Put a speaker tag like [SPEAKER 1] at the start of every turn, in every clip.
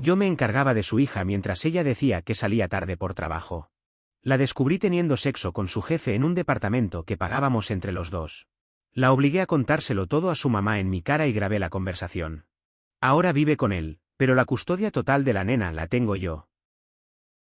[SPEAKER 1] Yo me encargaba de su hija mientras ella decía que salía tarde por trabajo. La descubrí teniendo sexo con su jefe en un departamento que pagábamos entre los dos. La obligué a contárselo todo a su mamá en mi cara y grabé la conversación. Ahora vive con él, pero la custodia total de la nena la tengo yo.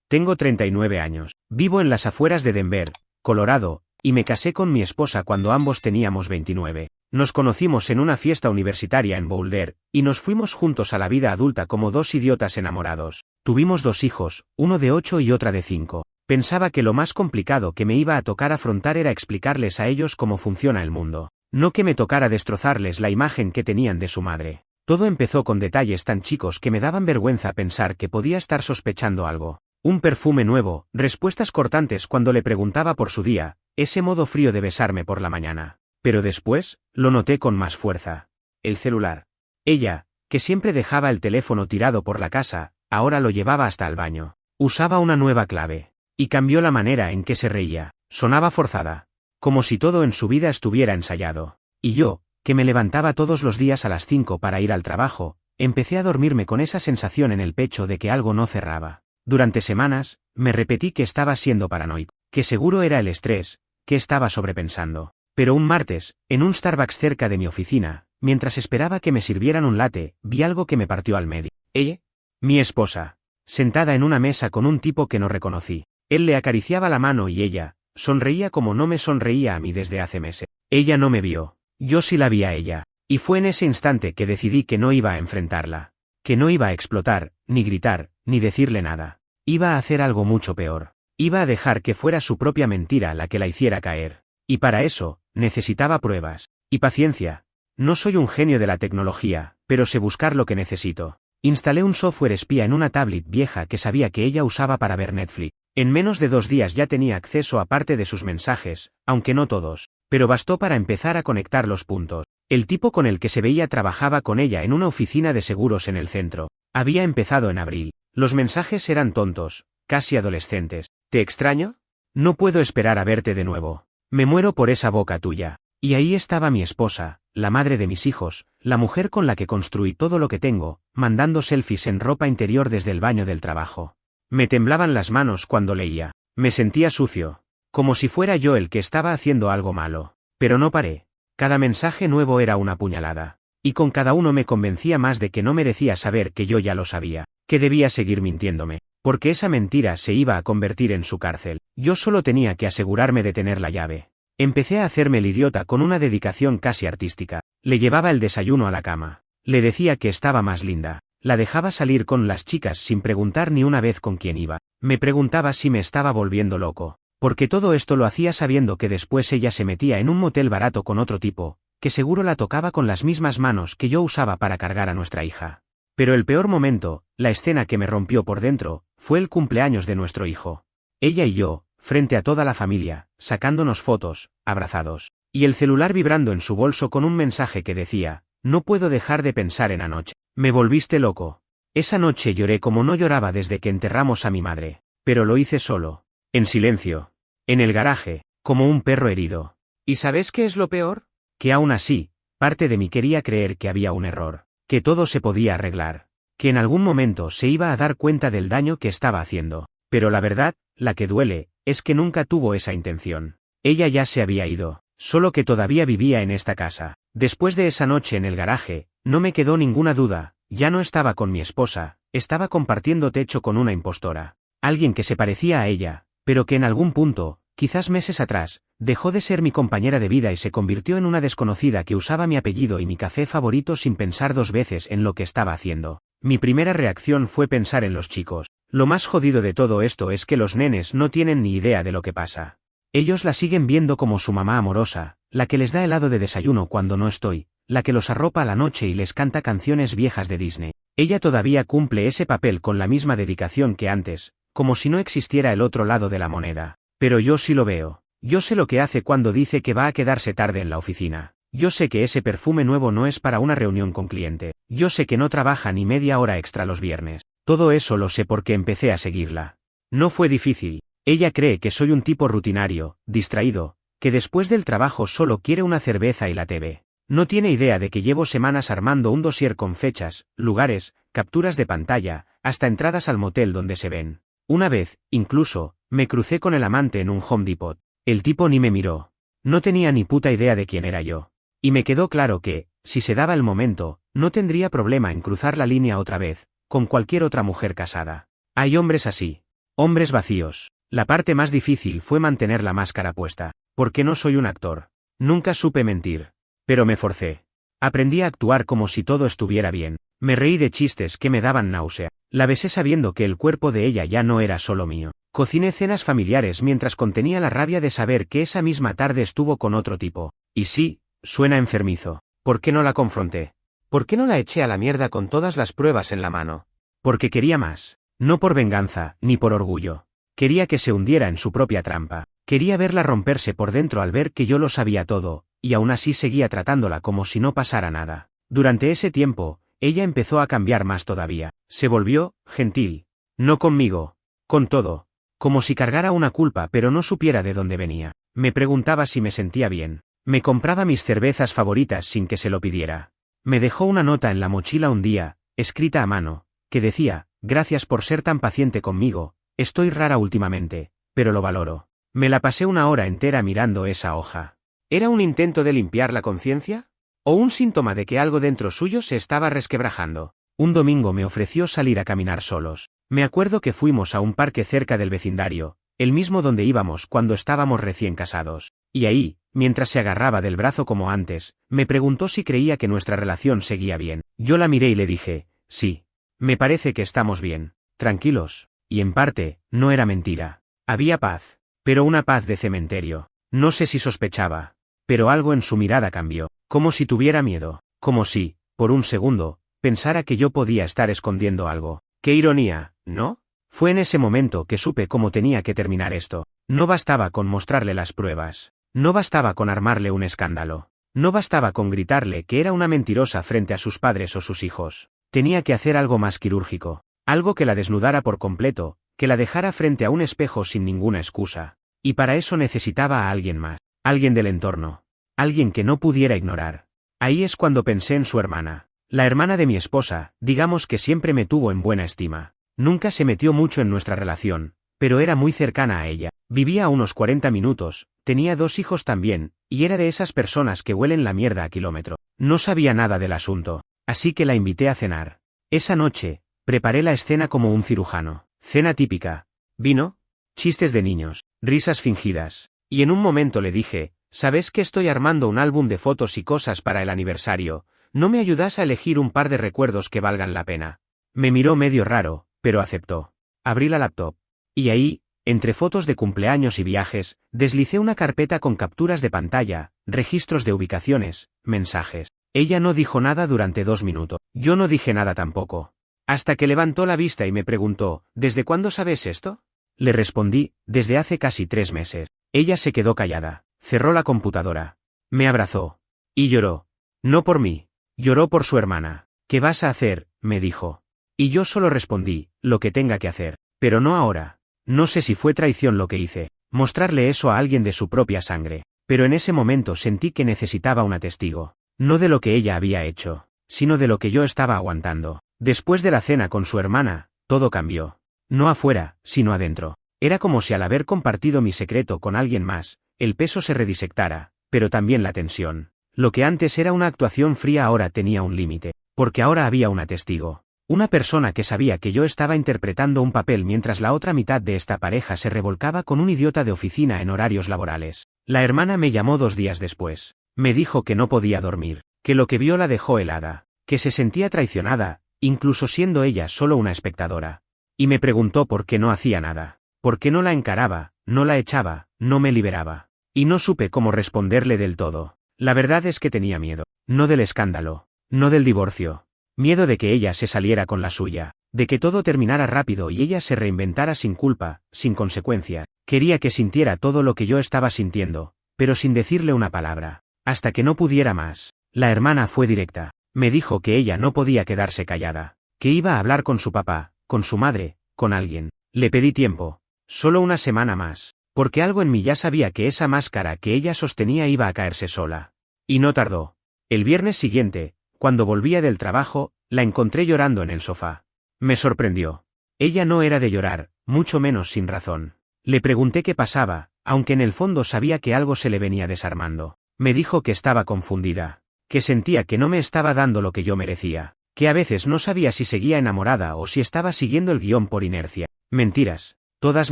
[SPEAKER 1] Tengo 39 años. Vivo en las afueras de Denver, Colorado, y me casé con mi esposa cuando ambos teníamos 29. Nos conocimos en una fiesta universitaria en Boulder, y nos fuimos juntos a la vida adulta como dos idiotas enamorados. Tuvimos 2 hijos, uno de 8 y otra de 5. Pensaba que lo más complicado que me iba a tocar afrontar era explicarles a ellos cómo funciona el mundo. No que me tocara destrozarles la imagen que tenían de su madre. Todo empezó con detalles tan chicos que me daban vergüenza pensar que podía estar sospechando algo. Un perfume nuevo, respuestas cortantes cuando le preguntaba por su día, ese modo frío de besarme por la mañana. Pero después, lo noté con más fuerza. El celular. Ella, que siempre dejaba el teléfono tirado por la casa, ahora lo llevaba hasta el baño. Usaba una nueva clave. Y cambió la manera en que se reía. Sonaba forzada. Como si todo en su vida estuviera ensayado. Y yo, que me levantaba todos los días a las 5 para ir al trabajo, empecé a dormirme con esa sensación en el pecho de que algo no cerraba. Durante semanas, me repetí que estaba siendo paranoico, que seguro era el estrés, que estaba sobrepensando. Pero un martes, en un Starbucks cerca de mi oficina, mientras esperaba que me sirvieran un latte, vi algo que me partió al medio. ¿Ella? Mi esposa. Sentada en una mesa con un tipo que no reconocí. Él le acariciaba la mano y ella, sonreía como no me sonreía a mí desde hace meses. Ella no me vio. Yo sí la vi a ella. Y fue en ese instante que decidí que no iba a enfrentarla. Que no iba a explotar, ni gritar, ni decirle nada. Iba a hacer algo mucho peor. Iba a dejar que fuera su propia mentira la que la hiciera caer. Y para eso, necesitaba pruebas. Y paciencia. No soy un genio de la tecnología, pero sé buscar lo que necesito. Instalé un software espía en una tablet vieja que sabía que ella usaba para ver Netflix. En menos de 2 días ya tenía acceso a parte de sus mensajes, aunque no todos, pero bastó para empezar a conectar los puntos. El tipo con el que se veía trabajaba con ella en una oficina de seguros en el centro. Había empezado en abril. Los mensajes eran tontos, casi adolescentes. ¿Te extraño? No puedo esperar a verte de nuevo. Me muero por esa boca tuya. Y ahí estaba mi esposa, la madre de mis hijos, la mujer con la que construí todo lo que tengo, mandando selfies en ropa interior desde el baño del trabajo. Me temblaban las manos cuando leía. Me sentía sucio. Como si fuera yo el que estaba haciendo algo malo. Pero no paré. Cada mensaje nuevo era una puñalada. Y con cada uno me convencía más de que no merecía saber que yo ya lo sabía. Que debía seguir mintiéndome. Porque esa mentira se iba a convertir en su cárcel. Yo solo tenía que asegurarme de tener la llave. Empecé a hacerme el idiota con una dedicación casi artística. Le llevaba el desayuno a la cama. Le decía que estaba más linda. La dejaba salir con las chicas sin preguntar ni una vez con quién iba. Me preguntaba si me estaba volviendo loco. Porque todo esto lo hacía sabiendo que después ella se metía en un motel barato con otro tipo, que seguro la tocaba con las mismas manos que yo usaba para cargar a nuestra hija. Pero el peor momento, la escena que me rompió por dentro, fue el cumpleaños de nuestro hijo. Ella y yo, frente a toda la familia, sacándonos fotos, abrazados, y el celular vibrando en su bolso con un mensaje que decía, no puedo dejar de pensar en anoche. Me volviste loco. Esa noche lloré como no lloraba desde que enterramos a mi madre, pero lo hice solo, en silencio, en el garaje, como un perro herido. ¿Y sabes qué es lo peor? Que aún así, parte de mí quería creer que había un error, que todo se podía arreglar, que en algún momento se iba a dar cuenta del daño que estaba haciendo. Pero la verdad, la que duele, es que nunca tuvo esa intención. Ella ya se había ido, solo que todavía vivía en esta casa. Después de esa noche en el garaje, no me quedó ninguna duda, ya no estaba con mi esposa, estaba compartiendo techo con una impostora. Alguien que se parecía a ella, pero que en algún punto, quizás meses atrás, dejó de ser mi compañera de vida y se convirtió en una desconocida que usaba mi apellido y mi café favorito sin pensar 2 veces en lo que estaba haciendo. Mi primera reacción fue pensar en los chicos. Lo más jodido de todo esto es que los nenes no tienen ni idea de lo que pasa. Ellos la siguen viendo como su mamá amorosa, la que les da helado de desayuno cuando no estoy, la que los arropa a la noche y les canta canciones viejas de Disney. Ella todavía cumple ese papel con la misma dedicación que antes, como si no existiera el otro lado de la moneda. Pero yo sí lo veo. Yo sé lo que hace cuando dice que va a quedarse tarde en la oficina. Yo sé que ese perfume nuevo no es para una reunión con cliente. Yo sé que no trabaja ni media hora extra los viernes. Todo eso lo sé porque empecé a seguirla. No fue difícil. Ella cree que soy un tipo rutinario, distraído, que después del trabajo solo quiere una cerveza y la TV. No tiene idea de que llevo semanas armando un dossier con fechas, lugares, capturas de pantalla, hasta entradas al motel donde se ven. Una vez, incluso, me crucé con el amante en un Home Depot. El tipo ni me miró. No tenía ni puta idea de quién era yo. Y me quedó claro que, si se daba el momento, no tendría problema en cruzar la línea otra vez, con cualquier otra mujer casada. Hay hombres así. Hombres vacíos. La parte más difícil fue mantener la máscara puesta, porque no soy un actor. Nunca supe mentir. Pero me forcé. Aprendí a actuar como si todo estuviera bien. Me reí de chistes que me daban náusea. La besé sabiendo que el cuerpo de ella ya no era solo mío. Cociné cenas familiares mientras contenía la rabia de saber que esa misma tarde estuvo con otro tipo. Y sí, suena enfermizo. ¿Por qué no la confronté? ¿Por qué no la eché a la mierda con todas las pruebas en la mano? Porque quería más. No por venganza, ni por orgullo. Quería que se hundiera en su propia trampa. Quería verla romperse por dentro al ver que yo lo sabía todo, y aún así seguía tratándola como si no pasara nada. Durante ese tiempo, ella empezó a cambiar más todavía. Se volvió gentil. No conmigo. Con todo. Como si cargara una culpa pero no supiera de dónde venía. Me preguntaba si me sentía bien. Me compraba mis cervezas favoritas sin que se lo pidiera. Me dejó una nota en la mochila un día, escrita a mano, que decía: gracias por ser tan paciente conmigo, estoy rara últimamente, pero lo valoro. Me la pasé una hora entera mirando esa hoja. ¿Era un intento de limpiar la conciencia? ¿O un síntoma de que algo dentro suyo se estaba resquebrajando? Un domingo me ofreció salir a caminar solos. Me acuerdo que fuimos a un parque cerca del vecindario, el mismo donde íbamos cuando estábamos recién casados. Y ahí, mientras se agarraba del brazo como antes, me preguntó si creía que nuestra relación seguía bien. Yo la miré y le dije: sí. Me parece que estamos bien, tranquilos. Y en parte, no era mentira. Había paz. Pero una paz de cementerio. No sé si sospechaba. Pero algo en su mirada cambió. Como si tuviera miedo. Como si, por un segundo, pensara que yo podía estar escondiendo algo. ¡Qué ironía!, ¿no? Fue en ese momento que supe cómo tenía que terminar esto. No bastaba con mostrarle las pruebas. No bastaba con armarle un escándalo. No bastaba con gritarle que era una mentirosa frente a sus padres o sus hijos. Tenía que hacer algo más quirúrgico. Algo que la desnudara por completo, que la dejara frente a un espejo sin ninguna excusa. Y para eso necesitaba a alguien más. Alguien del entorno. Alguien que no pudiera ignorar. Ahí es cuando pensé en su hermana. La hermana de mi esposa, digamos que siempre me tuvo en buena estima. Nunca se metió mucho en nuestra relación, pero era muy cercana a ella. Vivía a unos 40 minutos, tenía 2 hijos también, y era de esas personas que huelen la mierda a kilómetro. No sabía nada del asunto, así que la invité a cenar. Esa noche, preparé la escena como un cirujano. Cena típica. Vino, chistes de niños, risas fingidas. Y en un momento le dije: ¿sabes que estoy armando un álbum de fotos y cosas para el aniversario? ¿No me ayudas a elegir un par de recuerdos que valgan la pena? Me miró medio raro, pero aceptó. Abrí la laptop. Y ahí, entre fotos de cumpleaños y viajes, deslicé una carpeta con capturas de pantalla, registros de ubicaciones, mensajes. Ella no dijo nada durante 2 minutos. Yo no dije nada tampoco. Hasta que levantó la vista y me preguntó: ¿desde cuándo sabes esto? Le respondí: desde hace casi 3 meses. Ella se quedó callada, cerró la computadora. Me abrazó. Y lloró. No por mí. Lloró por su hermana. ¿Qué vas a hacer?, me dijo. Y yo solo respondí: lo que tenga que hacer. Pero no ahora. No sé si fue traición lo que hice, mostrarle eso a alguien de su propia sangre. Pero en ese momento sentí que necesitaba una testigo. No de lo que ella había hecho, sino de lo que yo estaba aguantando. Después de la cena con su hermana, todo cambió. No afuera, sino adentro. Era como si al haber compartido mi secreto con alguien más, el peso se redisectara, pero también la tensión. Lo que antes era una actuación fría ahora tenía un límite, porque ahora había una testigo. Una persona que sabía que yo estaba interpretando un papel mientras la otra mitad de esta pareja se revolcaba con un idiota de oficina en horarios laborales. La hermana me llamó 2 días después. Me dijo que no podía dormir, que lo que vio la dejó helada, que se sentía traicionada, incluso siendo ella solo una espectadora. Y me preguntó por qué no hacía nada, por qué no la encaraba, no la echaba, no me liberaba. Y no supe cómo responderle del todo. La verdad es que tenía miedo, no del escándalo, no del divorcio. Miedo de que ella se saliera con la suya, de que todo terminara rápido y ella se reinventara sin culpa, sin consecuencia. Quería que sintiera todo lo que yo estaba sintiendo, pero sin decirle una palabra. Hasta que no pudiera más. La hermana fue directa. Me dijo que ella no podía quedarse callada, que iba a hablar con su papá, con su madre, con alguien. Le pedí tiempo. Solo una semana más. Porque algo en mí ya sabía que esa máscara que ella sostenía iba a caerse sola. Y no tardó. El viernes siguiente, cuando volvía del trabajo, La encontré llorando en el sofá. Me sorprendió. Ella no era de llorar, mucho menos sin razón. Le pregunté qué pasaba, aunque en el fondo sabía que algo se le venía desarmando. Me dijo que estaba confundida, que sentía que no me estaba dando lo que yo merecía, que a veces no sabía si seguía enamorada o si estaba siguiendo el guión por inercia. Mentiras, todas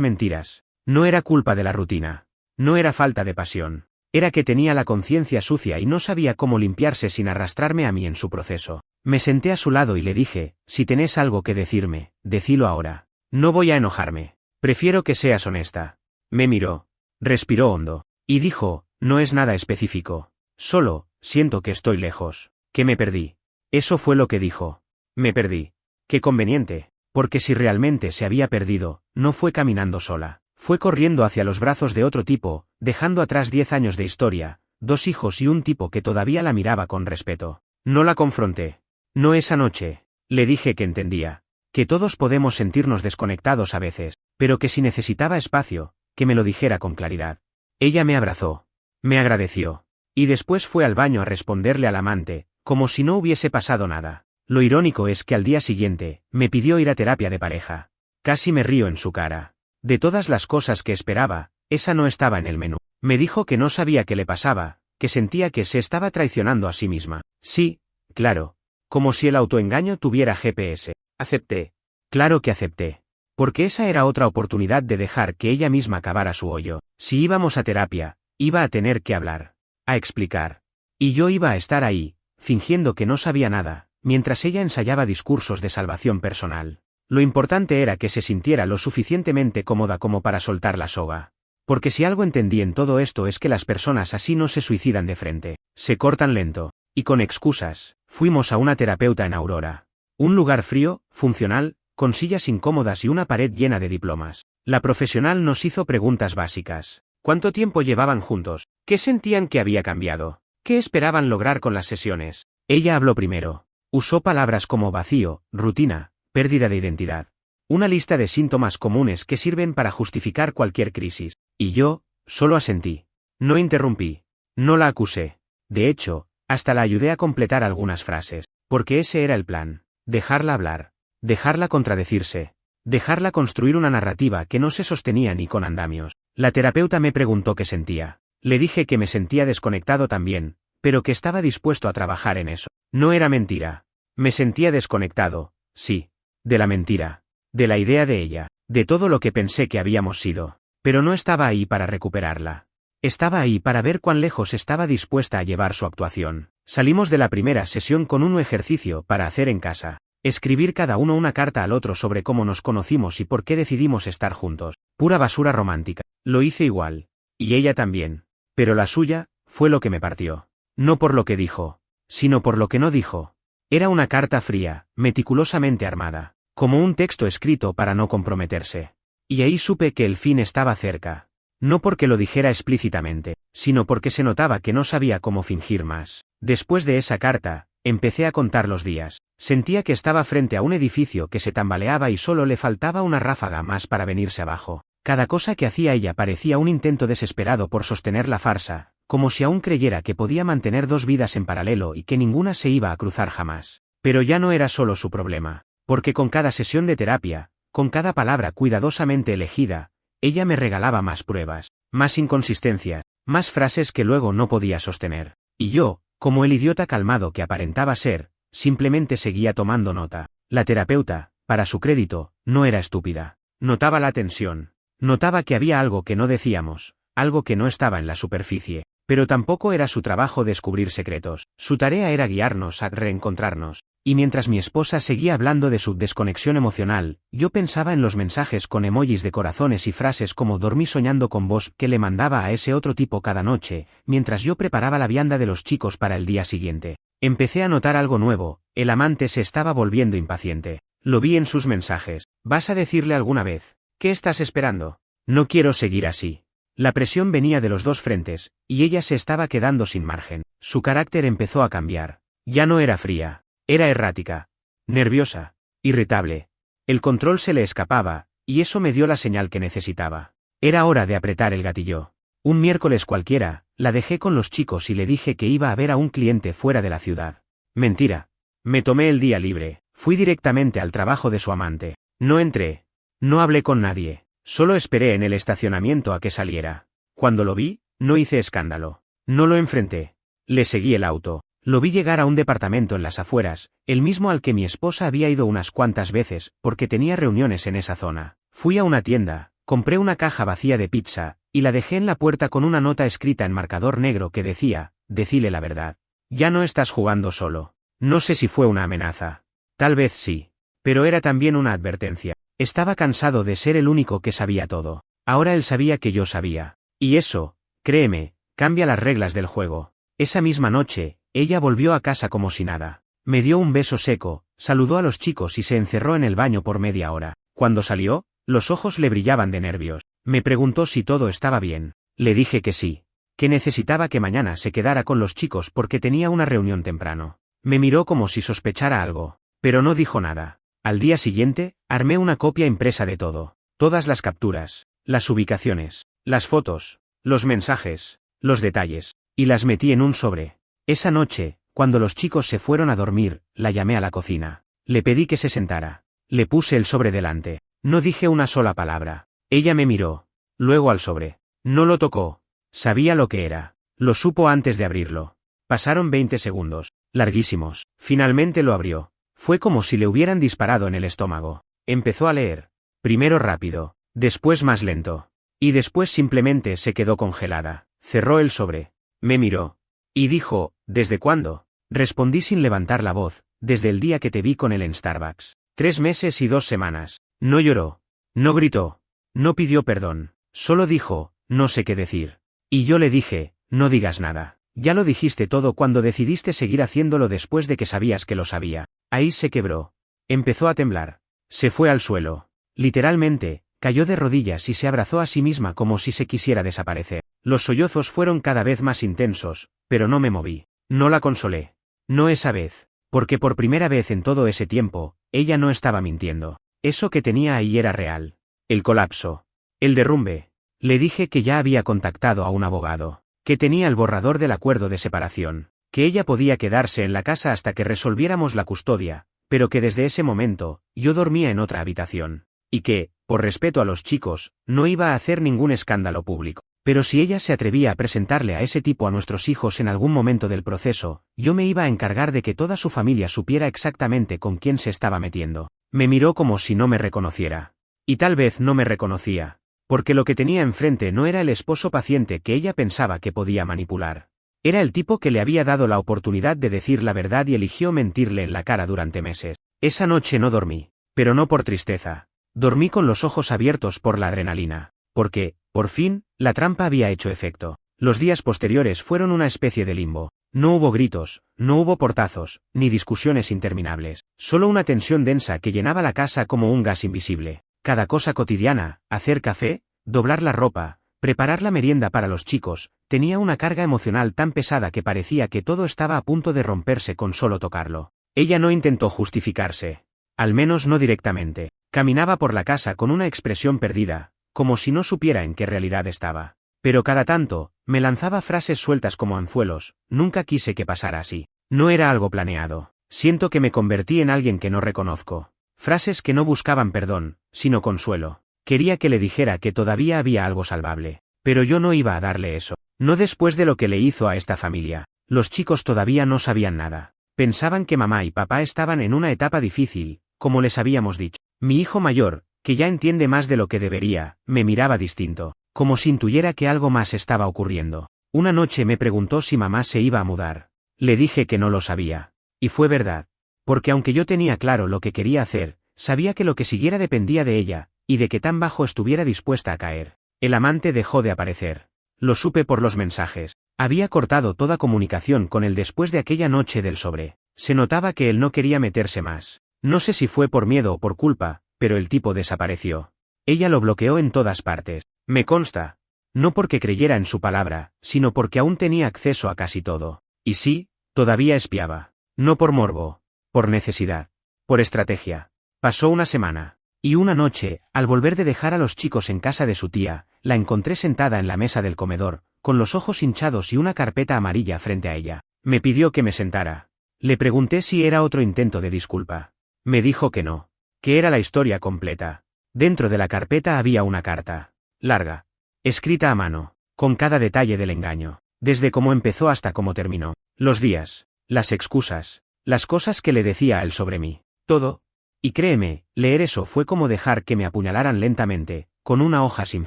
[SPEAKER 1] mentiras. No era culpa de la rutina. No era falta de pasión. Era que tenía la conciencia sucia y no sabía cómo limpiarse sin arrastrarme a mí en su proceso. Me senté a su lado y le dije, si tenés algo que decirme, decilo ahora. No voy a enojarme. Prefiero que seas honesta. Me miró. Respiró hondo. Y dijo, no es nada específico. Solo, siento que estoy lejos. Que me perdí. Eso fue lo que dijo. Me perdí. Qué conveniente. Porque si realmente se había perdido, no fue caminando sola. Fue corriendo hacia los brazos de otro tipo, dejando atrás 10 años de historia, 2 hijos y un tipo que todavía la miraba con respeto. No la confronté. No esa noche. Le dije que entendía. Que todos podemos sentirnos desconectados a veces, pero que si necesitaba espacio, que me lo dijera con claridad. Ella me abrazó. Me agradeció. Y después fue al baño a responderle al amante, como si no hubiese pasado nada. Lo irónico es que al día siguiente, me pidió ir a terapia de pareja. Casi me río en su cara. De todas las cosas que esperaba, esa no estaba en el menú. Me dijo que no sabía qué le pasaba, que sentía que se estaba traicionando a sí misma. Sí, claro. Como si el autoengaño tuviera GPS. Acepté. Claro que acepté. Porque esa era otra oportunidad de dejar que ella misma cavara su hoyo. Si íbamos a terapia, iba a tener que hablar. A explicar. Y yo iba a estar ahí, fingiendo que no sabía nada, mientras ella ensayaba discursos de salvación personal. Lo importante era que se sintiera lo suficientemente cómoda como para soltar la soga. Porque si algo entendí en todo esto es que las personas así no se suicidan de frente, se cortan lento, y con excusas. Fuimos a una terapeuta en Aurora. Un lugar frío, funcional, con sillas incómodas y una pared llena de diplomas. La profesional nos hizo preguntas básicas. ¿Cuánto tiempo llevaban juntos? ¿Qué sentían que había cambiado? ¿Qué esperaban lograr con las sesiones? Ella habló primero. Usó palabras como vacío, rutina, pérdida de identidad. Una lista de síntomas comunes que sirven para justificar cualquier crisis. Y yo, solo asentí. No interrumpí. No la acusé. De hecho, hasta la ayudé a completar algunas frases. Porque ese era el plan. Dejarla hablar. Dejarla contradecirse. Dejarla construir una narrativa que no se sostenía ni con andamios. La terapeuta me preguntó qué sentía. Le dije que me sentía desconectado también, pero que estaba dispuesto a trabajar en eso. No era mentira. Me sentía desconectado, sí. De la mentira. De la idea de ella. De todo lo que pensé que habíamos sido. Pero no estaba ahí para recuperarla. Estaba ahí para ver cuán lejos estaba dispuesta a llevar su actuación. Salimos de la primera sesión con un ejercicio para hacer en casa. Escribir cada uno una carta al otro sobre cómo nos conocimos y por qué decidimos estar juntos. Pura basura romántica. Lo hice igual. Y ella también. Pero la suya, fue lo que me partió. No por lo que dijo, sino por lo que no dijo. Era una carta fría, meticulosamente armada. Como un texto escrito para no comprometerse. Y ahí supe que el fin estaba cerca. No porque lo dijera explícitamente, sino porque se notaba que no sabía cómo fingir más. Después de esa carta, empecé a contar los días. Sentía que estaba frente a un edificio que se tambaleaba y solo le faltaba una ráfaga más para venirse abajo. Cada cosa que hacía ella parecía un intento desesperado por sostener la farsa, como si aún creyera que podía mantener 2 vidas en paralelo y que ninguna se iba a cruzar jamás. Pero ya no era solo su problema, porque con cada sesión de terapia, con cada palabra cuidadosamente elegida, ella me regalaba más pruebas, más inconsistencias, más frases que luego no podía sostener. Y yo, como el idiota calmado que aparentaba ser, simplemente seguía tomando nota. La terapeuta, para su crédito, no era estúpida. Notaba la tensión. Notaba que había algo que no decíamos, algo que no estaba en la superficie. Pero tampoco era su trabajo descubrir secretos. Su tarea era guiarnos a reencontrarnos. Y mientras mi esposa seguía hablando de su desconexión emocional, yo pensaba en los mensajes con emojis de corazones y frases como dormí soñando con vos que le mandaba a ese otro tipo cada noche, mientras yo preparaba la vianda de los chicos para el día siguiente. Empecé a notar algo nuevo, el amante se estaba volviendo impaciente. Lo vi en sus mensajes. ¿Vas a decirle alguna vez? ¿Qué estás esperando? No quiero seguir así. La presión venía de los 2 frentes, y ella se estaba quedando sin margen. Su carácter empezó a cambiar. Ya no era fría. Era errática. Nerviosa. Irritable. El control se le escapaba, y eso me dio la señal que necesitaba. Era hora de apretar el gatillo. Un miércoles cualquiera, la dejé con los chicos y le dije que iba a ver a un cliente fuera de la ciudad. Mentira. Me tomé el día libre, fui directamente al trabajo de su amante. No entré. No hablé con nadie. Solo esperé en el estacionamiento a que saliera. Cuando lo vi, no hice escándalo. No lo enfrenté. Le seguí el auto. Lo vi llegar a un departamento en las afueras, el mismo al que mi esposa había ido unas cuantas veces, porque tenía reuniones en esa zona. Fui a una tienda, compré una caja vacía de pizza, y la dejé en la puerta con una nota escrita en marcador negro que decía, decile la verdad. Ya no estás jugando solo. No sé si fue una amenaza. Tal vez sí. Pero era también una advertencia. Estaba cansado de ser el único que sabía todo. Ahora él sabía que yo sabía. Y eso, créeme, cambia las reglas del juego. Esa misma noche, ella volvió a casa como si nada. Me dio un beso seco, saludó a los chicos y se encerró en el baño por media hora. Cuando salió, los ojos le brillaban de nervios. Me preguntó si todo estaba bien. Le dije que sí. Que necesitaba que mañana se quedara con los chicos porque tenía una reunión temprano. Me miró como si sospechara algo, pero no dijo nada. Al día siguiente, armé una copia impresa de todo. Todas las capturas, las ubicaciones, las fotos, los mensajes, los detalles, y las metí en un sobre. Esa noche, cuando los chicos se fueron a dormir, la llamé a la cocina. Le pedí que se sentara. Le puse el sobre delante. No dije una sola palabra. Ella me miró. Luego al sobre. No lo tocó. Sabía lo que era. Lo supo antes de abrirlo. Pasaron 20 segundos. Larguísimos. Finalmente lo abrió. Fue como si le hubieran disparado en el estómago. Empezó a leer. Primero rápido. Después más lento. Y después simplemente se quedó congelada. Cerró el sobre. Me miró. Y dijo, ¿desde cuándo? Respondí sin levantar la voz, desde el día que te vi con él en Starbucks. 3 meses y 2 semanas. No lloró. No gritó. No pidió perdón. Solo dijo, no sé qué decir. Y yo le dije, no digas nada. Ya lo dijiste todo cuando decidiste seguir haciéndolo después de que sabías que lo sabía. Ahí se quebró. Empezó a temblar. Se fue al suelo. Literalmente, cayó de rodillas y se abrazó a sí misma como si se quisiera desaparecer. Los sollozos fueron cada vez más intensos, pero no me moví. No la consolé. No esa vez. Porque por primera vez en todo ese tiempo, ella no estaba mintiendo. Eso que tenía ahí era real. El colapso. El derrumbe. Le dije que ya había contactado a un abogado. Que tenía el borrador del acuerdo de separación. Que ella podía quedarse en la casa hasta que resolviéramos la custodia, pero que desde ese momento, yo dormía en otra habitación. Y que, por respeto a los chicos, no iba a hacer ningún escándalo público. Pero si ella se atrevía a presentarle a ese tipo a nuestros hijos en algún momento del proceso, yo me iba a encargar de que toda su familia supiera exactamente con quién se estaba metiendo. Me miró como si no me reconociera. Y tal vez no me reconocía. Porque lo que tenía enfrente no era el esposo paciente que ella pensaba que podía manipular. Era el tipo que le había dado la oportunidad de decir la verdad y eligió mentirle en la cara durante meses. Esa noche no dormí. Pero no por tristeza. Dormí con los ojos abiertos por la adrenalina. Porque, por fin, la trampa había hecho efecto. Los días posteriores fueron una especie de limbo. No hubo gritos, no hubo portazos, ni discusiones interminables. Solo una tensión densa que llenaba la casa como un gas invisible. Cada cosa cotidiana, hacer café, doblar la ropa, preparar la merienda para los chicos, tenía una carga emocional tan pesada que parecía que todo estaba a punto de romperse con solo tocarlo. Ella no intentó justificarse. Al menos no directamente. Caminaba por la casa con una expresión perdida, como si no supiera en qué realidad estaba. Pero cada tanto, me lanzaba frases sueltas como anzuelos. Nunca quise que pasara así. No era algo planeado. Siento que me convertí en alguien que no reconozco. Frases que no buscaban perdón, sino consuelo. Quería que le dijera que todavía había algo salvable. Pero yo no iba a darle eso. No después de lo que le hizo a esta familia. Los chicos todavía no sabían nada. Pensaban que mamá y papá estaban en una etapa difícil, como les habíamos dicho. Mi hijo mayor, que ya entiende más de lo que debería, me miraba distinto, como si intuyera que algo más estaba ocurriendo. Una noche me preguntó si mamá se iba a mudar. Le dije que no lo sabía. Y fue verdad. Porque aunque yo tenía claro lo que quería hacer, sabía que lo que siguiera dependía de ella, y de que tan bajo estuviera dispuesta a caer. El amante dejó de aparecer. Lo supe por los mensajes. Había cortado toda comunicación con él después de aquella noche del sobre. Se notaba que él no quería meterse más. No sé si fue por miedo o por culpa, pero el tipo desapareció. Ella lo bloqueó en todas partes. Me consta. No porque creyera en su palabra, sino porque aún tenía acceso a casi todo. Y sí, todavía espiaba. No por morbo. Por necesidad. Por estrategia. Pasó una semana. Y una noche, al volver de dejar a los chicos en casa de su tía, la encontré sentada en la mesa del comedor, con los ojos hinchados y una carpeta amarilla frente a ella. Me pidió que me sentara. Le pregunté si era otro intento de disculpa. Me dijo que no, que era la historia completa. Dentro de la carpeta había una carta, larga, escrita a mano, con cada detalle del engaño, desde cómo empezó hasta cómo terminó, los días, las excusas, las cosas que le decía a él sobre mí, todo. Y créeme, leer eso fue como dejar que me apuñalaran lentamente, con una hoja sin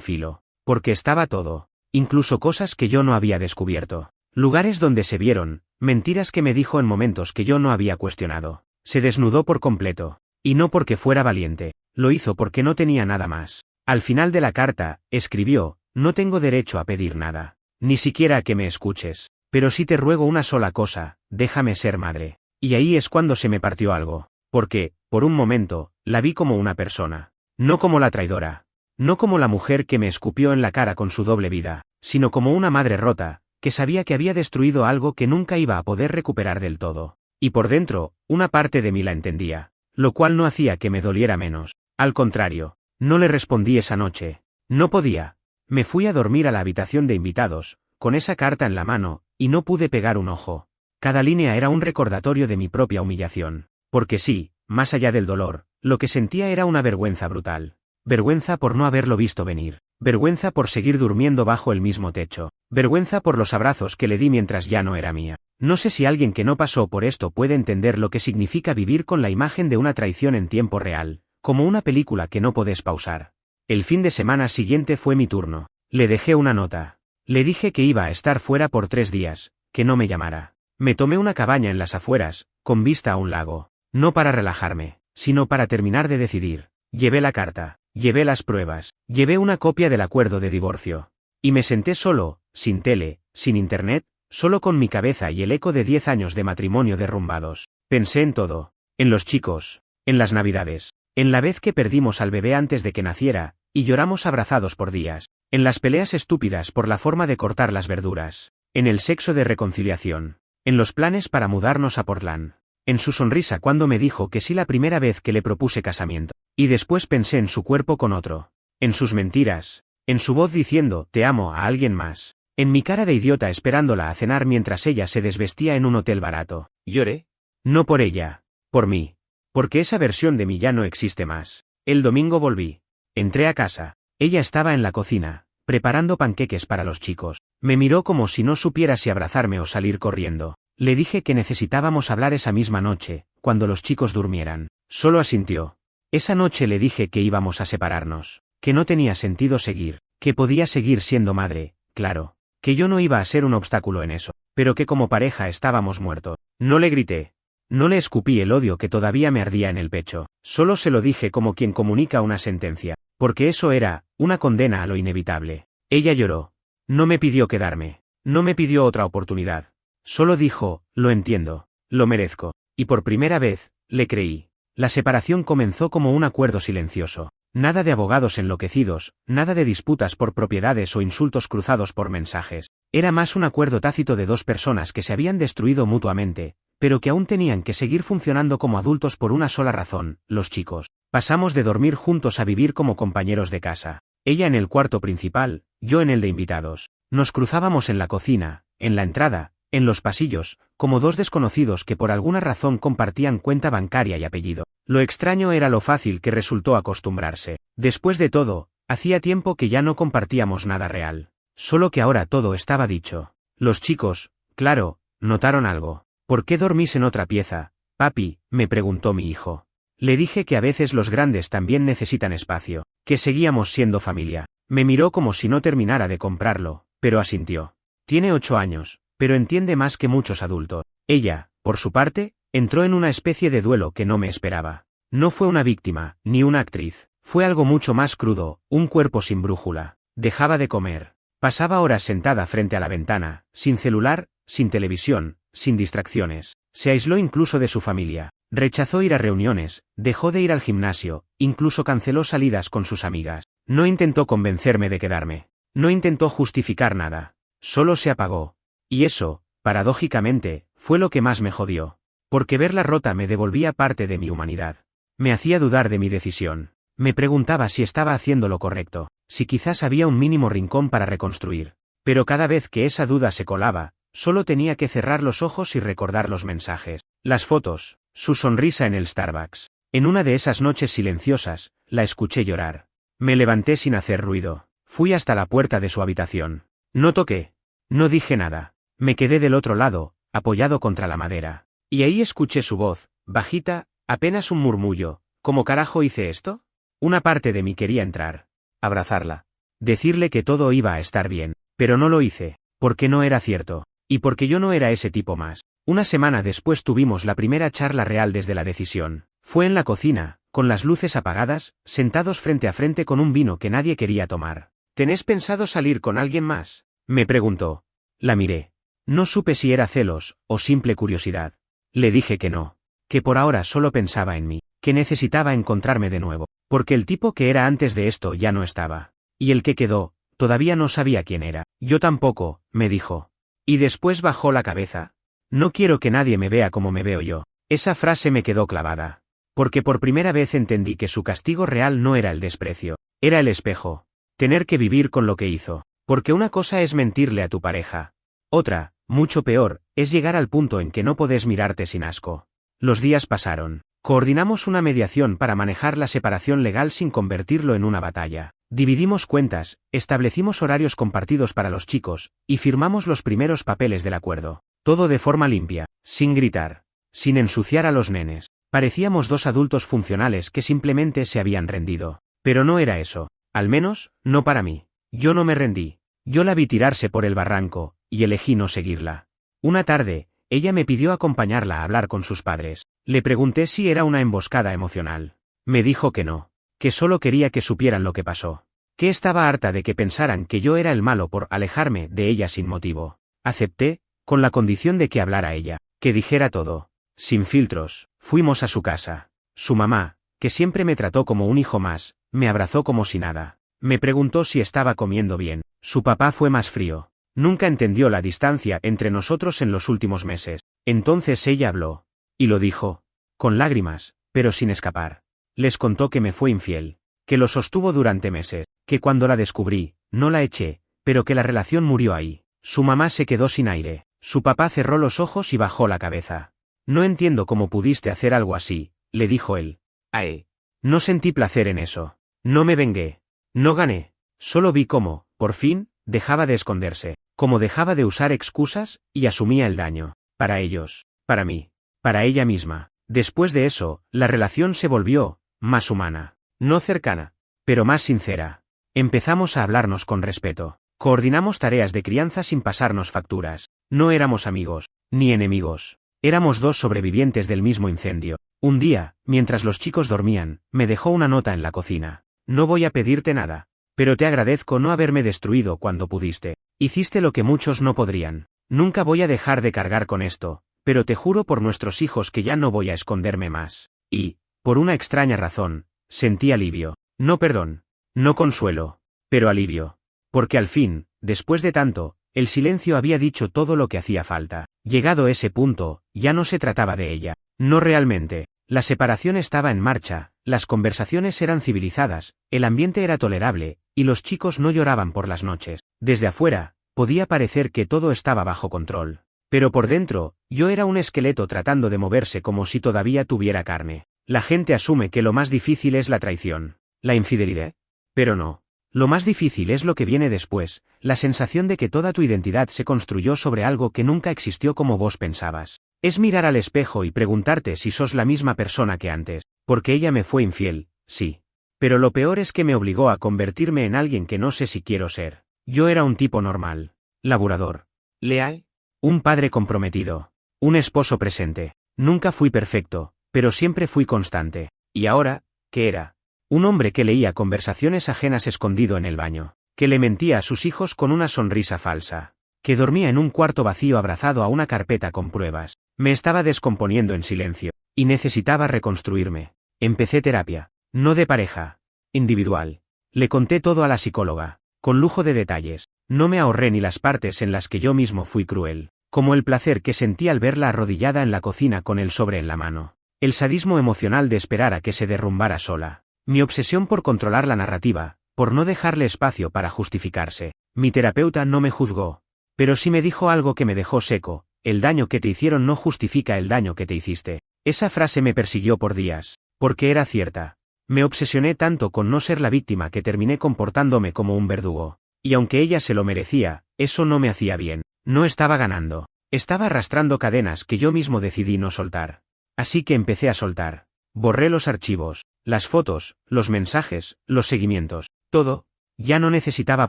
[SPEAKER 1] filo, porque estaba todo, incluso cosas que yo no había descubierto, lugares donde se vieron, mentiras que me dijo en momentos que yo no había cuestionado. Se desnudó por completo, y no porque fuera valiente, lo hizo porque no tenía nada más. Al final de la carta, escribió: no tengo derecho a pedir nada, ni siquiera a que me escuches, pero sí te ruego una sola cosa, déjame ser madre. Y ahí es cuando se me partió algo, porque, por un momento, la vi como una persona, no como la traidora, no como la mujer que me escupió en la cara con su doble vida, sino como una madre rota, que sabía que había destruido algo que nunca iba a poder recuperar del todo. Y por dentro, una parte de mí la entendía, lo cual no hacía que me doliera menos. Al contrario, no le respondí esa noche. No podía. Me fui a dormir a la habitación de invitados, con esa carta en la mano, y no pude pegar un ojo. Cada línea era un recordatorio de mi propia humillación. Porque sí, más allá del dolor, lo que sentía era una vergüenza brutal. Vergüenza por no haberlo visto venir. Vergüenza por seguir durmiendo bajo el mismo techo. Vergüenza por los abrazos que le di mientras ya no era mía. No sé si alguien que no pasó por esto puede entender lo que significa vivir con la imagen de una traición en tiempo real, como una película que no podés pausar. El fin de semana siguiente fue mi turno. Le dejé una nota. Le dije que iba a estar fuera por 3 días, que no me llamara. Me tomé una cabaña en las afueras, con vista a un lago. No para relajarme, sino para terminar de decidir. Llevé la carta, llevé las pruebas, llevé una copia del acuerdo de divorcio. Y me senté solo, sin tele, sin internet, solo con mi cabeza y el eco de 10 años de matrimonio derrumbados. Pensé en todo, en los chicos, en las navidades, en la vez que perdimos al bebé antes de que naciera, y lloramos abrazados por días, en las peleas estúpidas por la forma de cortar las verduras, en el sexo de reconciliación, en los planes para mudarnos a Portland, en su sonrisa cuando me dijo que sí la primera vez que le propuse casamiento, y después pensé en su cuerpo con otro, en sus mentiras, en su voz diciendo «te amo» a alguien más, en mi cara de idiota esperándola a cenar mientras ella se desvestía en un hotel barato. Lloré. No por ella, por mí. Porque esa versión de mí ya no existe más. El domingo volví. Entré a casa. Ella estaba en la cocina, preparando panqueques para los chicos. Me miró como si no supiera si abrazarme o salir corriendo. Le dije que necesitábamos hablar esa misma noche, cuando los chicos durmieran. Solo asintió. Esa noche le dije que íbamos a separarnos, que no tenía sentido seguir, que podía seguir siendo madre, claro, que yo no iba a ser un obstáculo en eso, pero que como pareja estábamos muertos. No le grité. No le escupí el odio que todavía me ardía en el pecho, solo se lo dije como quien comunica una sentencia, porque eso era, una condena a lo inevitable. Ella lloró. No me pidió quedarme, no me pidió otra oportunidad. Solo dijo, lo entiendo, lo merezco, y por primera vez, le creí. La separación comenzó como un acuerdo silencioso. Nada de abogados enloquecidos, nada de disputas por propiedades o insultos cruzados por mensajes. Era más un acuerdo tácito de 2 personas que se habían destruido mutuamente, pero que aún tenían que seguir funcionando como adultos por una sola razón, los chicos. Pasamos de dormir juntos a vivir como compañeros de casa. Ella en el cuarto principal, yo en el de invitados. Nos cruzábamos en la cocina, en la entrada, en los pasillos, como 2 desconocidos que por alguna razón compartían cuenta bancaria y apellido. Lo extraño era lo fácil que resultó acostumbrarse. Después de todo, hacía tiempo que ya no compartíamos nada real. Solo que ahora todo estaba dicho. Los chicos, claro, notaron algo. ¿Por qué dormís en otra pieza, papi?, me preguntó mi hijo. Le dije que a veces los grandes también necesitan espacio, que seguíamos siendo familia. Me miró como si no terminara de comprarlo, pero asintió. Tiene 8 años, pero entiende más que muchos adultos. Ella, por su parte, entró en una especie de duelo que no me esperaba. No fue una víctima, ni una actriz. Fue algo mucho más crudo, un cuerpo sin brújula. Dejaba de comer. Pasaba horas sentada frente a la ventana, sin celular, sin televisión, sin distracciones. Se aisló incluso de su familia. Rechazó ir a reuniones, dejó de ir al gimnasio, incluso canceló salidas con sus amigas. No intentó convencerme de quedarme. No intentó justificar nada. Solo se apagó. Y eso, paradójicamente, fue lo que más me jodió. Porque verla rota me devolvía parte de mi humanidad. Me hacía dudar de mi decisión. Me preguntaba si estaba haciendo lo correcto, si quizás había un mínimo rincón para reconstruir. Pero cada vez que esa duda se colaba, Solo tenía que cerrar los ojos y recordar los mensajes, las fotos, su sonrisa en el Starbucks. En una de esas noches silenciosas, la escuché llorar. Me levanté sin hacer ruido. Fui hasta la puerta de su habitación. No toqué. No dije nada. Me quedé del otro lado, apoyado contra la madera. Y ahí escuché su voz, bajita, apenas un murmullo. ¿Cómo carajo hice esto? Una parte de mí quería entrar, abrazarla, decirle que todo iba a estar bien, pero no lo hice, porque no era cierto, y porque yo no era ese tipo más. Una semana después tuvimos la primera charla real desde la decisión. Fue en la cocina, con las luces apagadas, sentados frente a frente con un vino que nadie quería tomar. ¿Tenés pensado salir con alguien más?, me preguntó. La miré. No supe si era celos, o simple curiosidad. Le dije que no, que por ahora solo pensaba en mí, que necesitaba encontrarme de nuevo, porque el tipo que era antes de esto ya no estaba. Y el que quedó, todavía no sabía quién era. Yo tampoco, me dijo. Y después bajó la cabeza. No quiero que nadie me vea como me veo yo. Esa frase me quedó clavada. Porque por primera vez entendí que su castigo real no era el desprecio, era el espejo. Tener que vivir con lo que hizo. Porque una cosa es mentirle a tu pareja. Otra, mucho peor, es llegar al punto en que no podés mirarte sin asco. Los días pasaron. Coordinamos una mediación para manejar la separación legal sin convertirlo en una batalla. Dividimos cuentas, establecimos horarios compartidos para los chicos, y firmamos los primeros papeles del acuerdo. Todo de forma limpia, sin gritar, sin ensuciar a los nenes. Parecíamos dos adultos funcionales que simplemente se habían rendido. Pero no era eso, al menos, no para mí. Yo no me rendí. Yo la vi tirarse por el barranco, y elegí no seguirla. Una tarde, ella me pidió acompañarla a hablar con sus padres. Le pregunté si era una emboscada emocional. Me dijo que no, que solo quería que supieran lo que pasó. Que estaba harta de que pensaran que yo era el malo por alejarme de ella sin motivo. Acepté, con la condición de que hablara ella, que dijera todo. Sin filtros, fuimos a su casa. Su mamá, que siempre me trató como un hijo más, me abrazó como si nada. Me preguntó si estaba comiendo bien. Su papá fue más frío. Nunca entendió la distancia entre nosotros en los últimos meses. Entonces ella habló. Y lo dijo. Con lágrimas, pero sin escapar. Les contó que me fue infiel. Que lo sostuvo durante meses. Que cuando la descubrí, no la eché, pero que la relación murió ahí. Su mamá se quedó sin aire. Su papá cerró los ojos y bajó la cabeza. No entiendo cómo pudiste hacer algo así, le dijo él. Ae. No sentí placer en eso. No me vengué. No gané. Solo vi cómo, por fin, dejaba de esconderse, cómo dejaba de usar excusas, y asumía el daño. Para ellos, para mí, para ella misma. Después de eso, la relación se volvió más humana. No cercana, pero más sincera. Empezamos a hablarnos con respeto. Coordinamos tareas de crianza sin pasarnos facturas. No éramos amigos, ni enemigos. Éramos dos sobrevivientes del mismo incendio. Un día, mientras los chicos dormían, me dejó una nota en la cocina. No voy a pedirte nada, pero te agradezco no haberme destruido cuando pudiste. Hiciste lo que muchos no podrían. Nunca voy a dejar de cargar con esto, pero te juro por nuestros hijos que ya no voy a esconderme más. Y, por una extraña razón, sentí alivio. No perdón, no consuelo, pero alivio. Porque al fin, después de tanto, el silencio había dicho todo lo que hacía falta. Llegado ese punto, ya no se trataba de ella. No realmente. La separación estaba en marcha, las conversaciones eran civilizadas, el ambiente era tolerable, y los chicos no lloraban por las noches. Desde afuera, podía parecer que todo estaba bajo control. Pero por dentro, yo era un esqueleto tratando de moverse como si todavía tuviera carne. La gente asume que lo más difícil es la traición, la infidelidad. Pero no. Lo más difícil es lo que viene después, la sensación de que toda tu identidad se construyó sobre algo que nunca existió como vos pensabas. Es mirar al espejo y preguntarte si sos la misma persona que antes, porque ella me fue infiel, sí. Pero lo peor es que me obligó a convertirme en alguien que no sé si quiero ser. Yo era un tipo normal, laburador, leal, un padre comprometido, un esposo presente. Nunca fui perfecto, pero siempre fui constante. ¿Y ahora, qué era? Un hombre que leía conversaciones ajenas escondido en el baño, que le mentía a sus hijos con una sonrisa falsa, que dormía en un cuarto vacío abrazado a una carpeta con pruebas. Me estaba descomponiendo en silencio, y necesitaba reconstruirme. Empecé terapia, no de pareja, individual. Le conté todo a la psicóloga, con lujo de detalles. No me ahorré ni las partes en las que yo mismo fui cruel, como el placer que sentí al verla arrodillada en la cocina con el sobre en la mano, el sadismo emocional de esperar a que se derrumbara sola. Mi obsesión por controlar la narrativa, por no dejarle espacio para justificarse. Mi terapeuta no me juzgó. Pero sí me dijo algo que me dejó seco: el daño que te hicieron no justifica el daño que te hiciste. Esa frase me persiguió por días, porque era cierta. Me obsesioné tanto con no ser la víctima que terminé comportándome como un verdugo. Y aunque ella se lo merecía, eso no me hacía bien. No estaba ganando. Estaba arrastrando cadenas que yo mismo decidí no soltar. Así que empecé a soltar. Borré los archivos, las fotos, los mensajes, los seguimientos, todo. Ya no necesitaba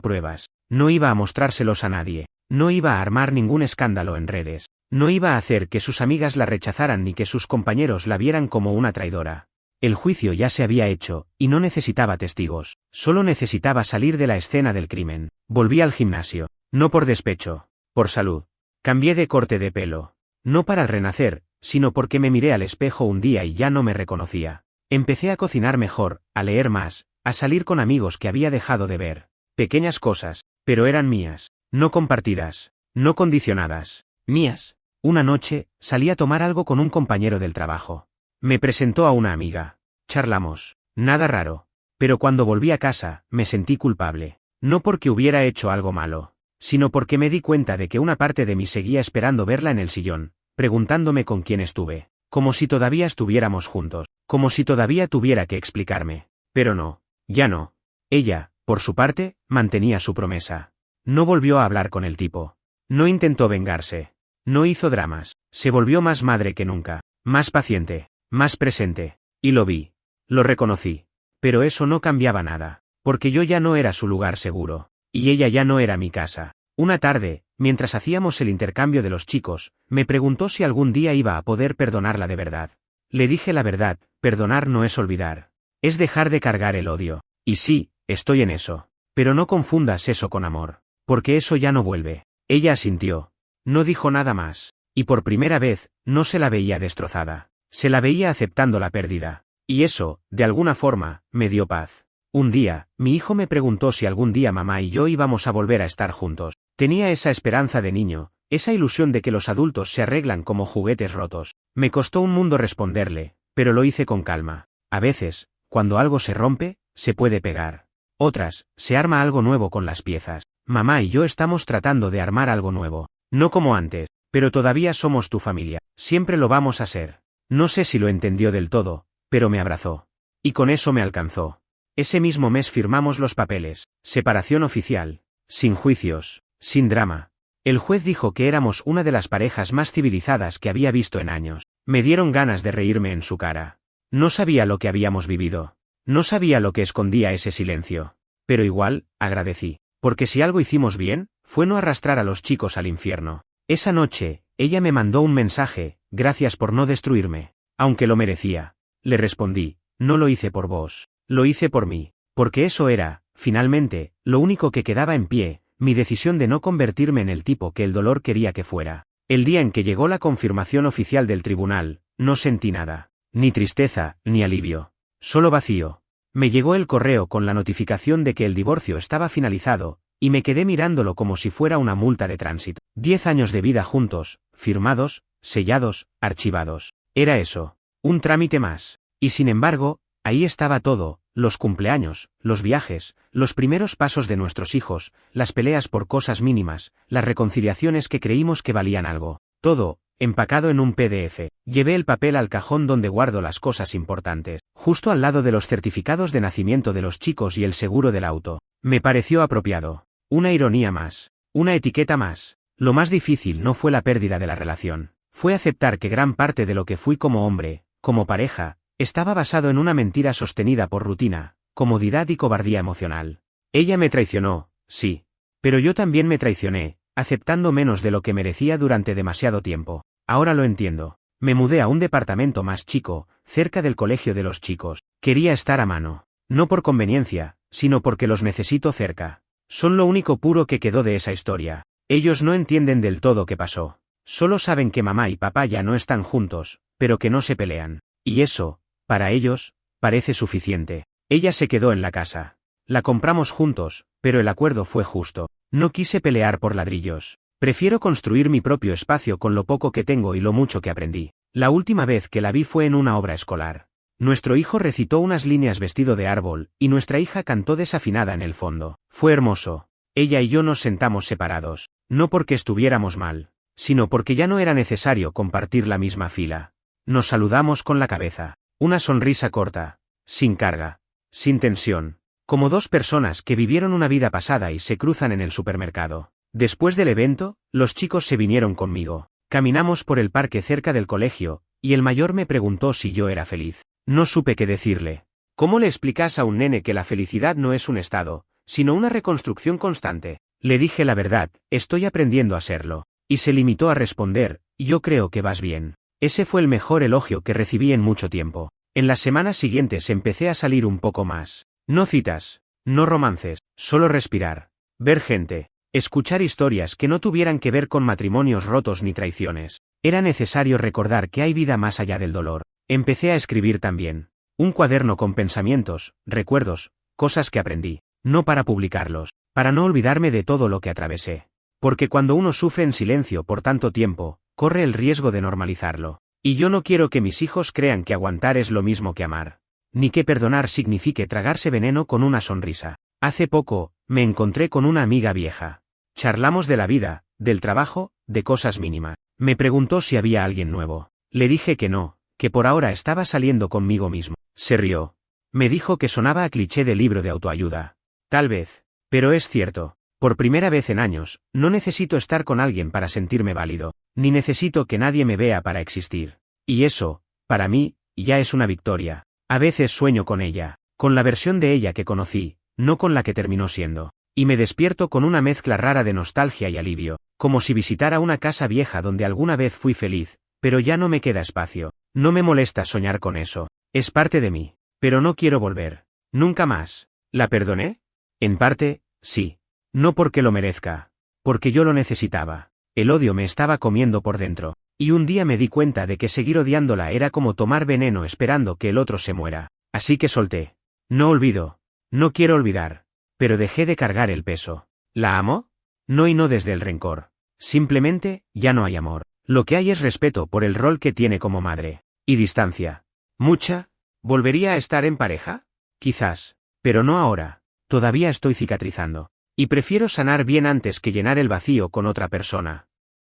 [SPEAKER 1] pruebas. No iba a mostrárselos a nadie. No iba a armar ningún escándalo en redes. No iba a hacer que sus amigas la rechazaran ni que sus compañeros la vieran como una traidora. El juicio ya se había hecho, y no necesitaba testigos. Solo necesitaba salir de la escena del crimen. Volví al gimnasio. No por despecho. Por salud. Cambié de corte de pelo. No para renacer, sino porque me miré al espejo un día y ya no me reconocía. Empecé a cocinar mejor, a leer más, a salir con amigos que había dejado de ver. Pequeñas cosas, pero eran mías. No compartidas. No condicionadas. Mías. Una noche, salí a tomar algo con un compañero del trabajo. Me presentó a una amiga. Charlamos. Nada raro. Pero cuando volví a casa, me sentí culpable. No porque hubiera hecho algo malo, sino porque me di cuenta de que una parte de mí seguía esperando verla en el sillón, preguntándome con quién estuve. Como si todavía estuviéramos juntos. Como si todavía tuviera que explicarme. Pero no. Ya no. Ella, por su parte, mantenía su promesa. No volvió a hablar con el tipo. No intentó vengarse. No hizo dramas. Se volvió más madre que nunca. Más paciente. Más presente. Y lo vi. Lo reconocí. Pero eso no cambiaba nada. Porque yo ya no era su lugar seguro. Y ella ya no era mi casa. Una tarde, mientras hacíamos el intercambio de los chicos, me preguntó si algún día iba a poder perdonarla de verdad. Le dije la verdad: perdonar no es olvidar. Es dejar de cargar el odio. Y sí, estoy en eso. Pero no confundas eso con amor. Porque eso ya no vuelve. Ella asintió. No dijo nada más. Y por primera vez, no se la veía destrozada. Se la veía aceptando la pérdida. Y eso, de alguna forma, me dio paz. Un día, mi hijo me preguntó si algún día mamá y yo íbamos a volver a estar juntos. Tenía esa esperanza de niño, esa ilusión de que los adultos se arreglan como juguetes rotos. Me costó un mundo responderle, pero lo hice con calma. A veces, cuando algo se rompe, se puede pegar. Otras, se arma algo nuevo con las piezas. Mamá y yo estamos tratando de armar algo nuevo. No como antes, pero todavía somos tu familia. Siempre lo vamos a ser. No sé si lo entendió del todo, pero me abrazó. Y con eso me alcanzó. Ese mismo mes firmamos los papeles. Separación oficial. Sin juicios. Sin drama. El juez dijo que éramos una de las parejas más civilizadas que había visto en años. Me dieron ganas de reírme en su cara. No sabía lo que habíamos vivido. No sabía lo que escondía ese silencio. Pero igual, agradecí. Porque si algo hicimos bien, fue no arrastrar a los chicos al infierno. Esa noche, ella me mandó un mensaje: gracias por no destruirme. Aunque lo merecía. Le respondí: no lo hice por vos. Lo hice por mí. Porque eso era, finalmente, lo único que quedaba en pie, mi decisión de no convertirme en el tipo que el dolor quería que fuera. El día en que llegó la confirmación oficial del tribunal, no sentí nada. Ni tristeza, ni alivio. Solo vacío. Me llegó el correo con la notificación de que el divorcio estaba finalizado, y me quedé mirándolo como si fuera una multa de tránsito. 10 años de vida juntos, firmados, sellados, archivados. Era eso. Un trámite más. Y sin embargo, ahí estaba todo: los cumpleaños, los viajes, los primeros pasos de nuestros hijos, las peleas por cosas mínimas, las reconciliaciones que creímos que valían algo. Todo, empacado en un PDF. Llevé el papel al cajón donde guardo las cosas importantes, justo al lado de los certificados de nacimiento de los chicos y el seguro del auto. Me pareció apropiado. Una ironía más. Una etiqueta más. Lo más difícil no fue la pérdida de la relación. Fue aceptar que gran parte de lo que fui como hombre, como pareja, estaba basado en una mentira sostenida por rutina, comodidad y cobardía emocional. Ella me traicionó, sí. Pero yo también me traicioné, aceptando menos de lo que merecía durante demasiado tiempo. Ahora lo entiendo. Me mudé a un departamento más chico, cerca del colegio de los chicos. Quería estar a mano. No por conveniencia, sino porque los necesito cerca. Son lo único puro que quedó de esa historia. Ellos no entienden del todo qué pasó. Solo saben que mamá y papá ya no están juntos, pero que no se pelean. Y eso, para ellos, parece suficiente. Ella se quedó en la casa. La compramos juntos, pero el acuerdo fue justo. No quise pelear por ladrillos. Prefiero construir mi propio espacio con lo poco que tengo y lo mucho que aprendí. La última vez que la vi fue en una obra escolar. Nuestro hijo recitó unas líneas vestido de árbol, y nuestra hija cantó desafinada en el fondo. Fue hermoso. Ella y yo nos sentamos separados. No porque estuviéramos mal, sino porque ya no era necesario compartir la misma fila. Nos saludamos con la cabeza. Una sonrisa corta, sin carga, sin tensión. Como dos personas que vivieron una vida pasada y se cruzan en el supermercado. Después del evento, los chicos se vinieron conmigo. Caminamos por el parque cerca del colegio, y el mayor me preguntó si yo era feliz. No supe qué decirle. ¿Cómo le explicas a un nene que la felicidad no es un estado, sino una reconstrucción constante? Le dije la verdad, estoy aprendiendo a serlo. Y se limitó a responder, yo creo que vas bien. Ese fue el mejor elogio que recibí en mucho tiempo. En las semanas siguientes empecé a salir un poco más. No citas, no romances, solo respirar. Ver gente. Escuchar historias que no tuvieran que ver con matrimonios rotos ni traiciones. Era necesario recordar que hay vida más allá del dolor. Empecé a escribir también. Un cuaderno con pensamientos, recuerdos, cosas que aprendí. No para publicarlos, para no olvidarme de todo lo que atravesé. Porque cuando uno sufre en silencio por tanto tiempo, corre el riesgo de normalizarlo. Y yo no quiero que mis hijos crean que aguantar es lo mismo que amar. Ni que perdonar signifique tragarse veneno con una sonrisa. Hace poco, me encontré con una amiga vieja. Charlamos de la vida, del trabajo, de cosas mínimas. Me preguntó si había alguien nuevo. Le dije que no, que por ahora estaba saliendo conmigo mismo. Se rió. Me dijo que sonaba a cliché de libro de autoayuda. Tal vez. Pero es cierto. Por primera vez en años, no necesito estar con alguien para sentirme válido, ni necesito que nadie me vea para existir. Y eso, para mí, ya es una victoria. A veces sueño con ella, con la versión de ella que conocí, no con la que terminó siendo. Y me despierto con una mezcla rara de nostalgia y alivio, como si visitara una casa vieja donde alguna vez fui feliz, pero ya no me queda espacio. No me molesta soñar con eso, es parte de mí, pero no quiero volver. Nunca más. ¿La perdoné? En parte, sí. No porque lo merezca, porque yo lo necesitaba. El odio me estaba comiendo por dentro, y un día me di cuenta de que seguir odiándola era como tomar veneno esperando que el otro se muera. Así que solté. No olvido. No quiero olvidar. Pero dejé de cargar el peso. ¿La amo? No, y no desde el rencor. Simplemente, ya no hay amor. Lo que hay es respeto por el rol que tiene como madre. Y distancia. ¿Mucha? ¿Volvería a estar en pareja? Quizás. Pero no ahora. Todavía estoy cicatrizando. Y prefiero sanar bien antes que llenar el vacío con otra persona.